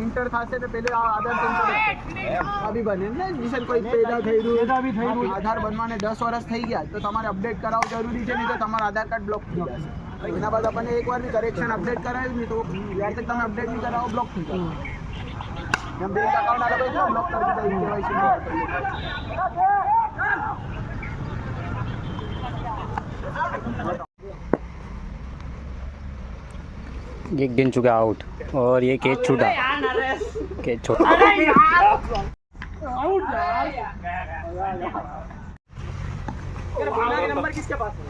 Inter થશે તો પેલે આધાર અભી બને ને મિશન કોઈ પેદા થઈ રહ્યું આધાર બનવાને 10 વર્ષ થઈ ગયા તો તમારે અપડેટ કરાવવું જરૂરી છે, નહીં તો તમારું આધાર કાર્ડ બ્લોક થઈ જશે. એના બાદ આપણને એકવાર બી કરેક્શન અપડેટ કરાવ્યું નહીં તો જ્યાર તક તમે અપડેટ નહીં કરાવો બ્લોક થઈ જશે. એમ બેંક અકાઉન્ટ આલો તો બ્લોક કરી દીધા एक दिन चुका आउट और ये कैच छूटा, कैच छोटा. नंबर किसके पास है?